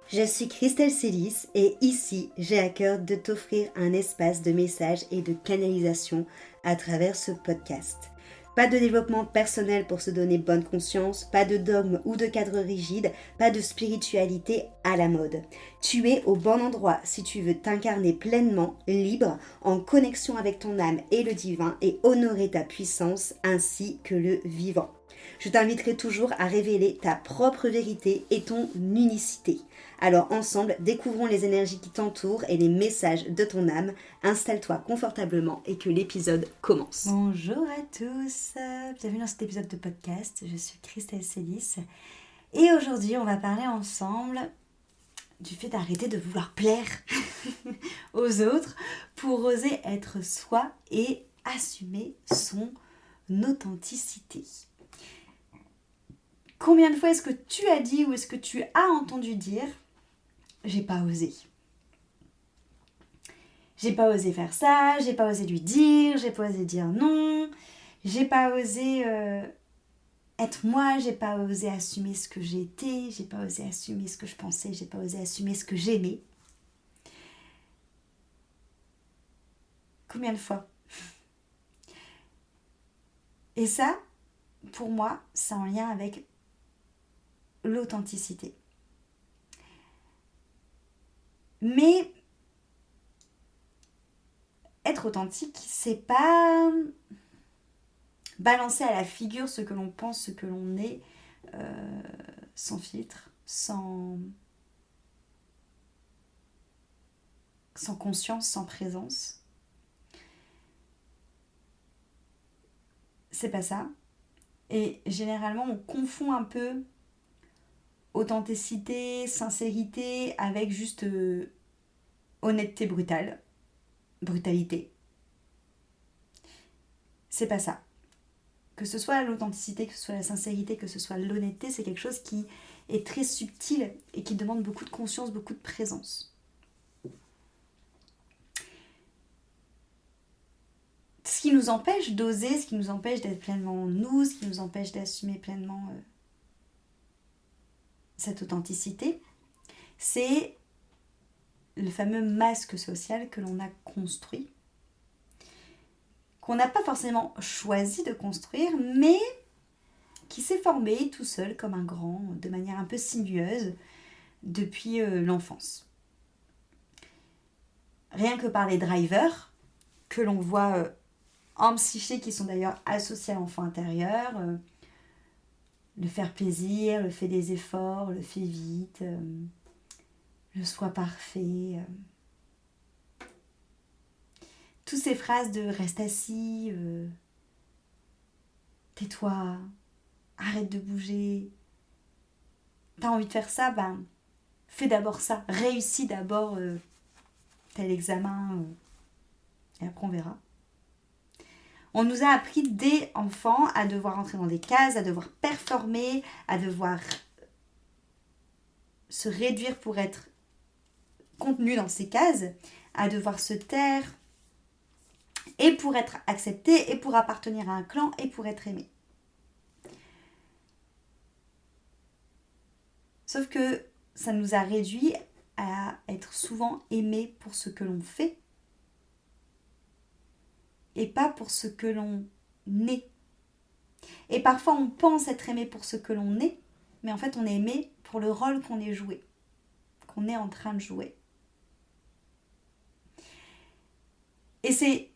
Je suis Christelle Célis et ici, j'ai à cœur de t'offrir un espace de messages et de canalisation à travers ce podcast. Pas de développement personnel pour se donner bonne conscience, pas de dogme ou de cadre rigide, pas de spiritualité à la mode. Tu es au bon endroit si tu veux t'incarner pleinement, libre, en connexion avec ton âme et le divin et honorer ta puissance ainsi que le vivant. Je t'inviterai toujours à révéler ta propre vérité et ton unicité. Alors ensemble, découvrons les énergies qui t'entourent et les messages de ton âme. Installe-toi confortablement et que l'épisode commence. Bonjour à tous, bienvenue dans cet épisode de podcast. Je suis Christelle Célis et aujourd'hui on va parler ensemble du fait d'arrêter de vouloir plaire aux autres pour oser être soi et assumer son authenticité. Combien de fois est-ce que tu as dit ou est-ce que tu as entendu dire « j'ai pas osé ». J'ai pas osé faire ça, j'ai pas osé lui dire, j'ai pas osé dire non, j'ai pas osé être moi, j'ai pas osé assumer ce que j'étais, j'ai pas osé assumer ce que je pensais, j'ai pas osé assumer ce que j'aimais. Combien de fois ? Et ça, pour moi, c'est en lien avec l'authenticité. Mais être authentique, c'est pas balancer à la figure ce que l'on pense, ce que l'on est, sans filtre, sans conscience, sans présence. C'est pas ça. Et généralement, on confond un peu authenticité, sincérité avec juste honnêteté brutalité. C'est pas ça. Que ce soit l'authenticité, que ce soit la sincérité, que ce soit l'honnêteté, c'est quelque chose qui est très subtil et qui demande beaucoup de conscience, beaucoup de présence. Ce qui nous empêche d'oser, ce qui nous empêche d'être pleinement nous, ce qui nous empêche d'assumer pleinement cette authenticité, c'est le fameux masque social que l'on a construit, qu'on n'a pas forcément choisi de construire, mais qui s'est formé tout seul comme un grand, de manière un peu sinueuse, depuis l'enfance. Rien que par les drivers que l'on voit en psyché, qui sont d'ailleurs associés à l'enfant intérieur, le faire plaisir, le fait des efforts, le fait vite, le soi parfait. Toutes ces phrases de reste assis, tais-toi, arrête de bouger. T'as envie de faire ça, ben fais d'abord ça. Réussis d'abord tel examen et après on verra. On nous a appris dès enfant à devoir entrer dans des cases, à devoir performer, à devoir se réduire pour être contenu dans ces cases, à devoir se taire, et pour être accepté, et pour appartenir à un clan, et pour être aimé. Sauf que ça nous a réduit à être souvent aimés pour ce que l'on fait, et pas pour ce que l'on est. Et parfois on pense être aimé pour ce que l'on est, mais en fait on est aimé pour le rôle qu'on est joué, qu'on est en train de jouer. Et c'est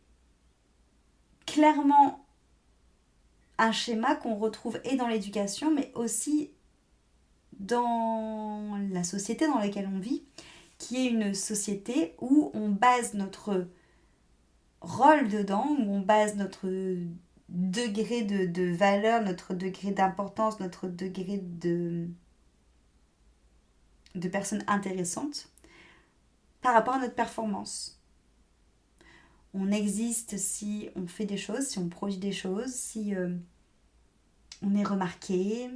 clairement un schéma qu'on retrouve et dans l'éducation, mais aussi dans la société dans laquelle on vit, qui est une société où on base notre rôle dedans, où on base notre degré de valeur, notre degré d'importance, notre degré de personne intéressante par rapport à notre performance. On existe si on fait des choses, si on produit des choses, si on est remarqué,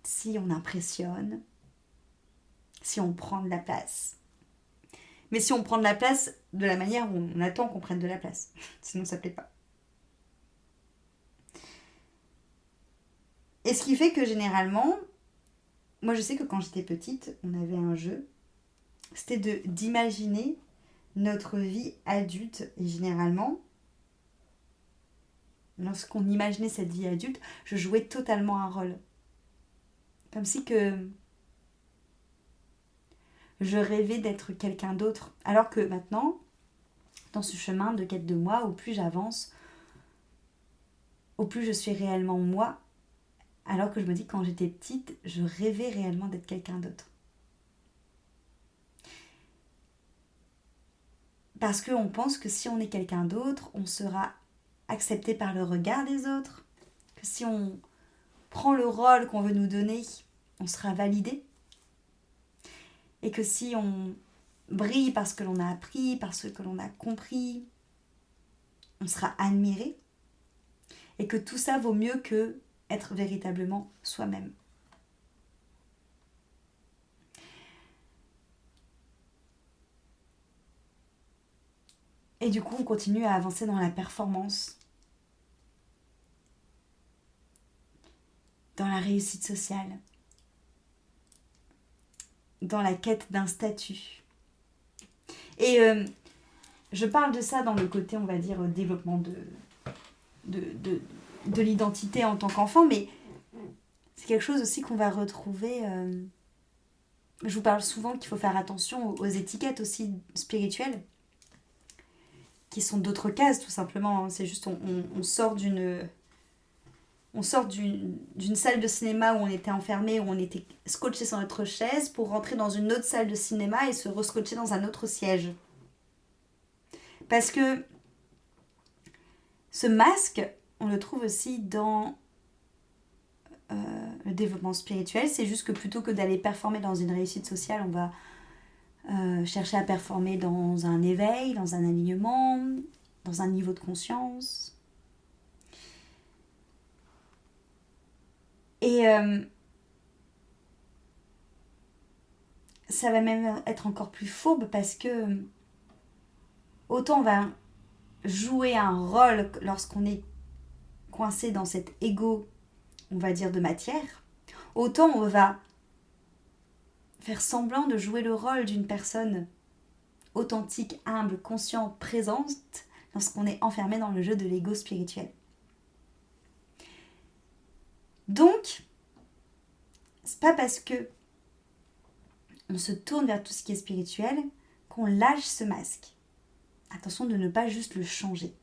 si on impressionne, si on prend de la place. Mais si on prend de la place de la manière où on attend qu'on prenne de la place, sinon ça ne plaît pas. Et ce qui fait que généralement, moi je sais que quand j'étais petite, on avait un jeu, c'était d'imaginer notre vie adulte. Et généralement, lorsqu'on imaginait cette vie adulte, je jouais totalement un rôle. Comme si que je rêvais d'être quelqu'un d'autre. Alors que maintenant, dans ce chemin de quête de moi, au plus j'avance, au plus je suis réellement moi. Alors que je me dis que quand j'étais petite, je rêvais réellement d'être quelqu'un d'autre. Parce qu'on pense que si on est quelqu'un d'autre, on sera accepté par le regard des autres. Que si on prend le rôle qu'on veut nous donner, on sera validé. Et que si on brille parce que l'on a appris, parce que l'on a compris, on sera admiré. Et que tout ça vaut mieux que être véritablement soi-même. Et du coup, on continue à avancer dans la performance, dans la réussite sociale, dans la quête d'un statut. Et je parle de ça dans le côté, on va dire, développement de l'identité en tant qu'enfant, mais c'est quelque chose aussi qu'on va retrouver. Je vous parle souvent qu'il faut faire attention aux étiquettes aussi spirituelles, qui sont d'autres cases tout simplement. C'est juste on sort d'une salle de cinéma où on était enfermé, où on était scotché sur notre chaise pour rentrer dans une autre salle de cinéma et se rescotcher dans un autre siège. Parce que ce masque, on le trouve aussi dans le développement spirituel. C'est juste que plutôt que d'aller performer dans une réussite sociale, on va chercher à performer dans un éveil, dans un alignement, dans un niveau de conscience. Et ça va même être encore plus fourbe parce que autant on va jouer un rôle lorsqu'on est coincé dans cet ego, on va dire, de matière, autant on va faire semblant de jouer le rôle d'une personne authentique, humble, consciente, présente lorsqu'on est enfermé dans le jeu de l'ego spirituel. Donc, c'est pas parce que on se tourne vers tout ce qui est spirituel qu'on lâche ce masque. Attention de ne pas juste le changer.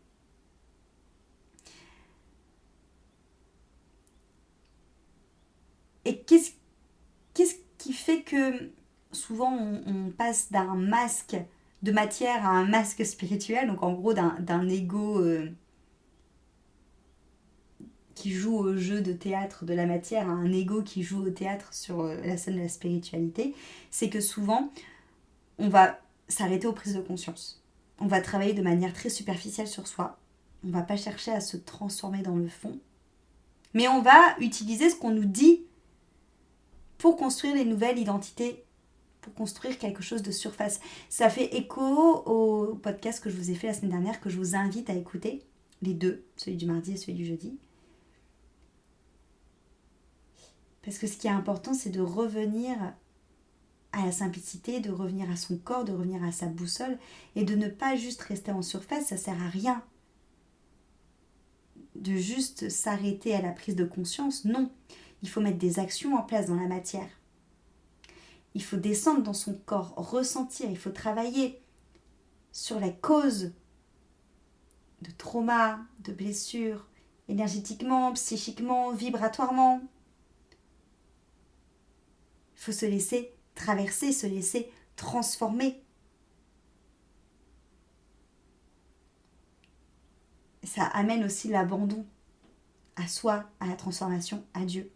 Et qu'est-ce qui fait que souvent on passe d'un masque de matière à un masque spirituel, donc en gros d'un ego qui joue au jeu de théâtre de la matière à un ego qui joue au théâtre sur la scène de la spiritualité, c'est que souvent on va s'arrêter aux prises de conscience. On va travailler de manière très superficielle sur soi. On ne va pas chercher à se transformer dans le fond. Mais on va utiliser ce qu'on nous dit pour construire les nouvelles identités, pour construire quelque chose de surface. Ça fait écho au podcast que je vous ai fait la semaine dernière, que je vous invite à écouter, les deux, celui du mardi et celui du jeudi. Parce que ce qui est important, c'est de revenir à la simplicité, de revenir à son corps, de revenir à sa boussole et de ne pas juste rester en surface, ça sert à rien. De juste s'arrêter à la prise de conscience, non. Il faut mettre des actions en place dans la matière. Il faut descendre dans son corps, ressentir, il faut travailler sur la cause de trauma, de blessures, énergétiquement, psychiquement, vibratoirement. Il faut se laisser traverser, se laisser transformer. Ça amène aussi l'abandon à soi, à la transformation, à Dieu.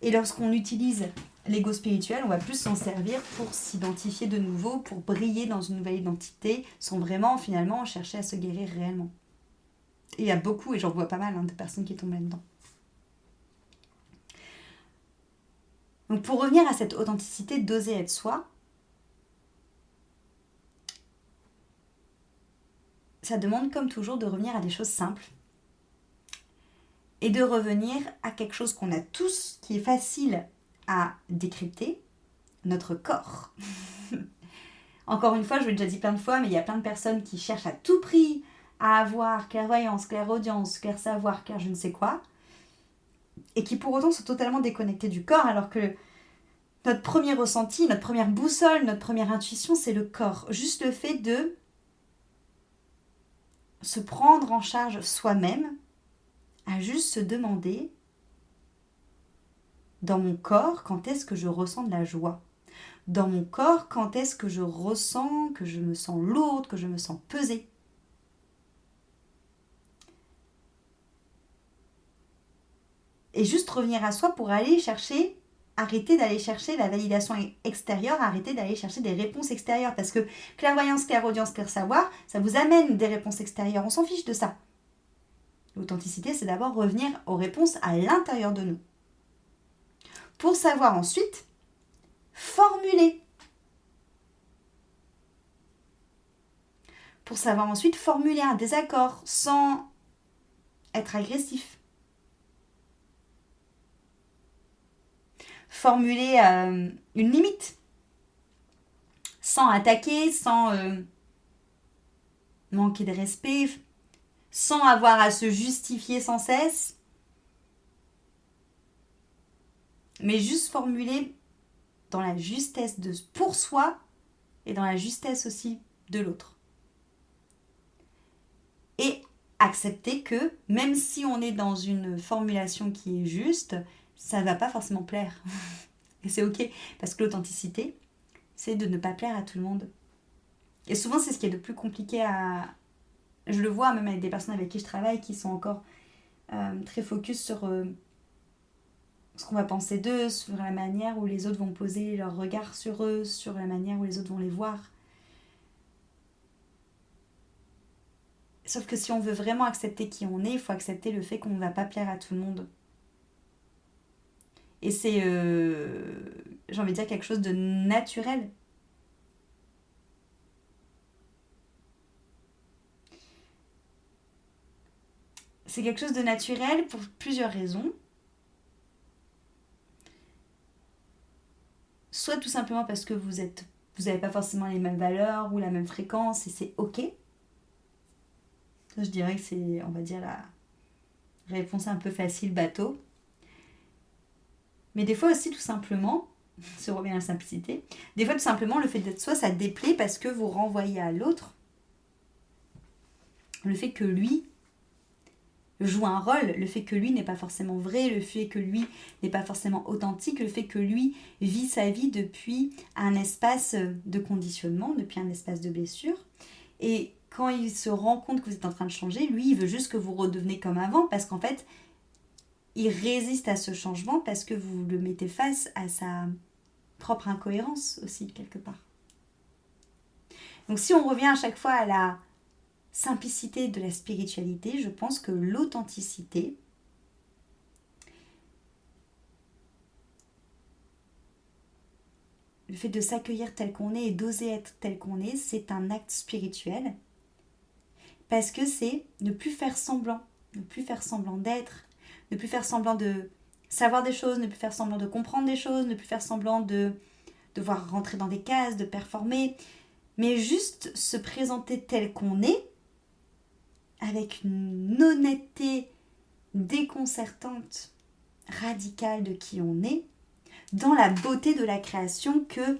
Et lorsqu'on utilise l'ego spirituel, on va plus s'en servir pour s'identifier de nouveau, pour briller dans une nouvelle identité, sans vraiment finalement chercher à se guérir réellement. Et il y a beaucoup, et j'en vois pas mal, de personnes qui tombent là-dedans. Donc pour revenir à cette authenticité d'oser être soi, ça demande comme toujours de revenir à des choses simples et de revenir à quelque chose qu'on a tous, qui est facile à décrypter notre corps. Encore une fois, je l'ai déjà dit plein de fois, mais il y a plein de personnes qui cherchent à tout prix à avoir clairvoyance, clairaudience, clair savoir, clair je ne sais quoi, et qui pour autant sont totalement déconnectés du corps, alors que notre premier ressenti, notre première boussole, notre première intuition, c'est le corps. Juste le fait de se prendre en charge soi-même, à juste se demander, dans mon corps, quand est-ce que je ressens de la joie ? Dans mon corps, quand est-ce que je ressens que je me sens lourde, que je me sens pesée ? Et juste revenir à soi pour aller chercher, arrêter d'aller chercher la validation extérieure, arrêter d'aller chercher des réponses extérieures. Parce que clairvoyance, clairaudience, clair-savoir, ça vous amène des réponses extérieures. On s'en fiche de ça. L'authenticité, c'est d'abord revenir aux réponses à l'intérieur de nous. Pour savoir ensuite formuler. Pour savoir ensuite formuler un désaccord sans être agressif. Formuler une limite sans attaquer, sans manquer de respect, sans avoir à se justifier sans cesse, mais juste formuler dans la justesse pour soi et dans la justesse aussi de l'autre. Et accepter que même si on est dans une formulation qui est juste, ça ne va pas forcément plaire. Et c'est ok, parce que l'authenticité, c'est de ne pas plaire à tout le monde. Et souvent, c'est ce qui est le plus compliqué à... Je le vois même avec des personnes avec qui je travaille qui sont encore très focus sur ce qu'on va penser d'eux, sur la manière où les autres vont poser leur regard sur eux, sur la manière où les autres vont les voir. Sauf que si on veut vraiment accepter qui on est, il faut accepter le fait qu'on ne va pas plaire à tout le monde. Et c'est, j'ai envie de dire, quelque chose de naturel. C'est quelque chose de naturel pour plusieurs raisons. Soit tout simplement parce que vous n'avez pas forcément les mêmes valeurs ou la même fréquence et c'est ok. Ça, je dirais que c'est, on va dire, la réponse un peu facile, bateau. Mais des fois aussi, tout simplement, si on revient à la simplicité, des fois, tout simplement, le fait d'être soi, ça déplaît parce que vous renvoyez à l'autre le fait que lui joue un rôle, le fait que lui n'est pas forcément vrai, le fait que lui n'est pas forcément authentique, le fait que lui vit sa vie depuis un espace de conditionnement, depuis un espace de blessure. Et quand il se rend compte que vous êtes en train de changer, lui, il veut juste que vous redeveniez comme avant, parce qu'en fait, il résiste à ce changement parce que vous le mettez face à sa propre incohérence aussi, quelque part. Donc si on revient à chaque fois à la simplicité de la spiritualité, je pense que l'authenticité, le fait de s'accueillir tel qu'on est et d'oser être tel qu'on est, c'est un acte spirituel. Parce que c'est ne plus faire semblant d'être, ne plus faire semblant de savoir des choses, ne plus faire semblant de comprendre des choses, ne plus faire semblant de devoir rentrer dans des cases, de performer, mais juste se présenter tel qu'on est, avec une honnêteté déconcertante, radicale de qui on est, dans la beauté de la création que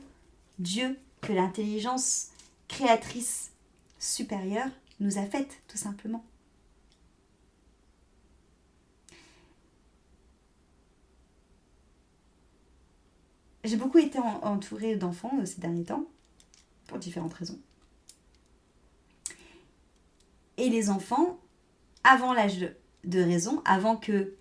Dieu, que l'intelligence créatrice supérieure nous a faite, tout simplement. J'ai beaucoup été entourée d'enfants ces derniers temps, pour différentes raisons. Et les enfants, avant l'âge de raison, avant que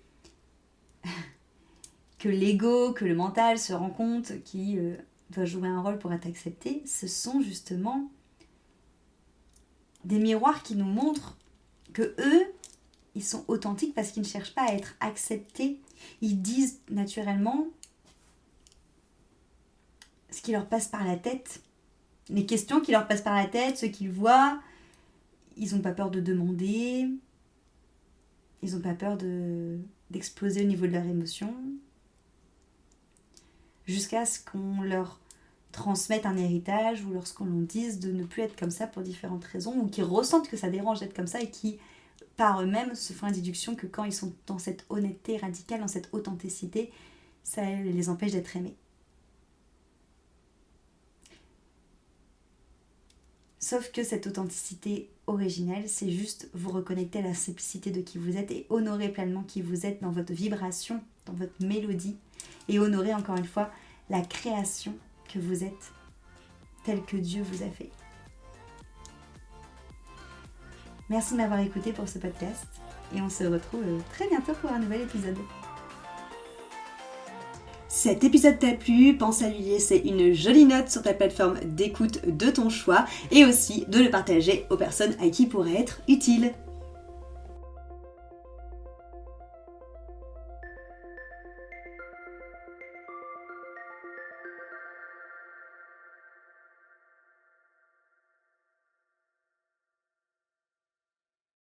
l'ego, que le mental se rend compte qu'il doit jouer un rôle pour être accepté, ce sont justement des miroirs qui nous montrent que eux, ils sont authentiques parce qu'ils ne cherchent pas à être acceptés. Ils disent naturellement ce qui leur passe par la tête, les questions qui leur passent par la tête, ce qu'ils voient. Ils n'ont pas peur de demander, ils n'ont pas peur d'exploser au niveau de leurs émotions. jusqu'à ce qu'on leur transmette un héritage ou lorsqu'on leur dise de ne plus être comme ça pour différentes raisons ou qui ressentent que ça dérange d'être comme ça et qui par eux-mêmes se font la déduction que quand ils sont dans cette honnêteté radicale, dans cette authenticité, ça les empêche d'être aimés. Sauf que cette authenticité originelle, c'est juste vous reconnecter à la simplicité de qui vous êtes et honorer pleinement qui vous êtes dans votre vibration, dans votre mélodie et honorer encore une fois la création que vous êtes telle que Dieu vous a fait. Merci de m'avoir écouté pour ce podcast et on se retrouve très bientôt pour un nouvel épisode. Cet épisode t'a plu, pense à lui laisser une jolie note sur ta plateforme d'écoute de ton choix et aussi de le partager aux personnes à qui il pourrait être utile.